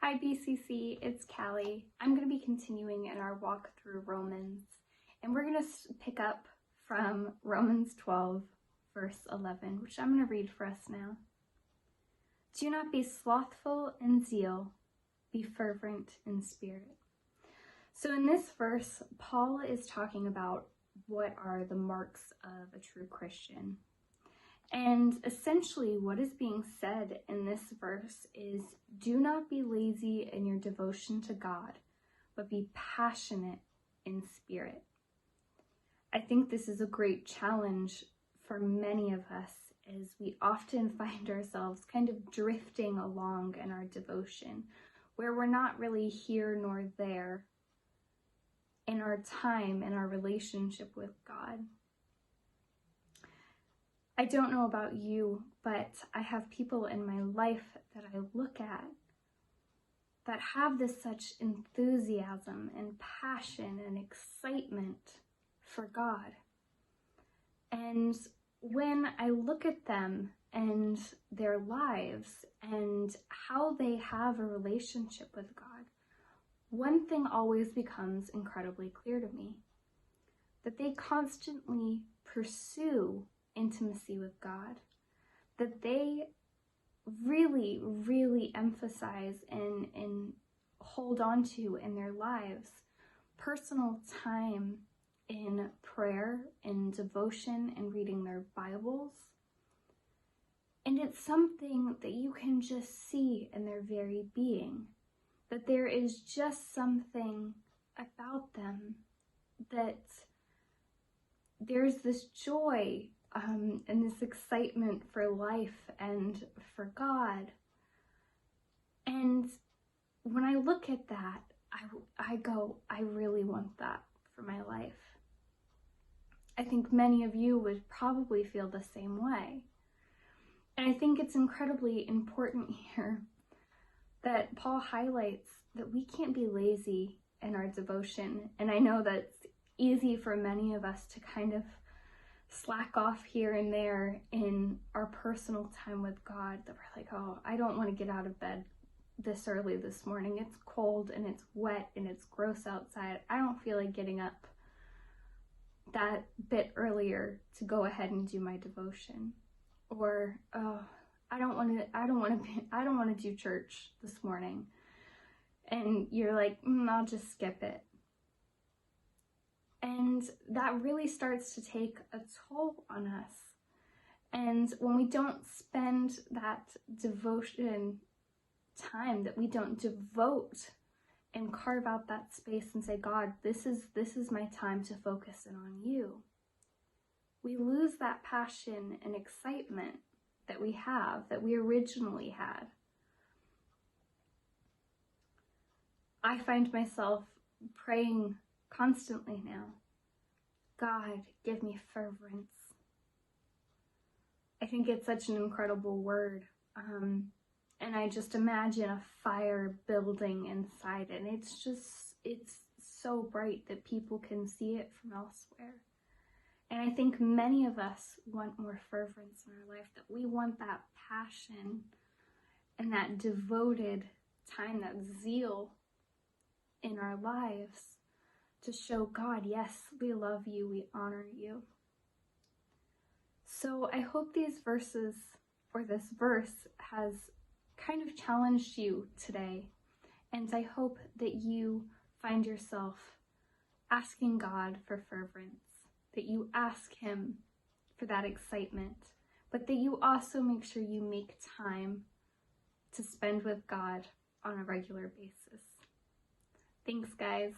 Hi BCC, it's Callie. I'm going to be continuing in our walk through Romans, and we're going to pick up from Romans 12, verse 11, which I'm going to read for us now. Do not be slothful in zeal, be fervent in spirit. So in this verse, Paul is talking about what are the marks of a true Christian. And essentially what is being said in this verse is, do not be lazy in your devotion to God, but be passionate in spirit. I think this is a great challenge for many of us, as we often find ourselves kind of drifting along in our devotion, where we're not really here nor there in our time, in our relationship with God. I don't know about you, but I have people in my life that I look at that have this such enthusiasm and passion and excitement for God. And when I look at them and their lives and how they have a relationship with God, one thing always becomes incredibly clear to me, that they constantly pursue intimacy with God, that they really, really emphasize and hold on to in their lives personal time in prayer, in devotion, and reading their Bibles. And it's something that you can just see in their very being, that there is just something about them that there's this joy and this excitement for life and for God. And when I look at that, I go, I really want that for my life. I think many of you would probably feel the same way. And I think it's incredibly important here that Paul highlights that we can't be lazy in our devotion. And I know that's easy for many of us to kind of slack off here and there in our personal time with God, that we're like, oh, I don't want to get out of bed this early this morning. It's cold and it's wet and it's gross outside. I don't feel like getting up that bit earlier to go ahead and do my devotion. Or, oh, I don't want to do church this morning. And you're like, I'll just skip it. And that really starts to take a toll on us. And when we don't spend that devotion time, that we don't devote and carve out that space and say, God, this is my time to focus in on you, we lose that passion and excitement that we have, that we originally had. I find myself praying constantly now, God, give me fervence. I think it's such an incredible word. And I just imagine a fire building inside it. And it's so bright that people can see it from elsewhere. And I think many of us want more fervence in our life, that we want that passion and that devoted time, that zeal in our lives to show God, yes, we love you, we honor you. So I hope these verses, or this verse, has kind of challenged you today. And I hope that you find yourself asking God for fervence, that you ask Him for that excitement, but that you also make sure you make time to spend with God on a regular basis. Thanks, guys.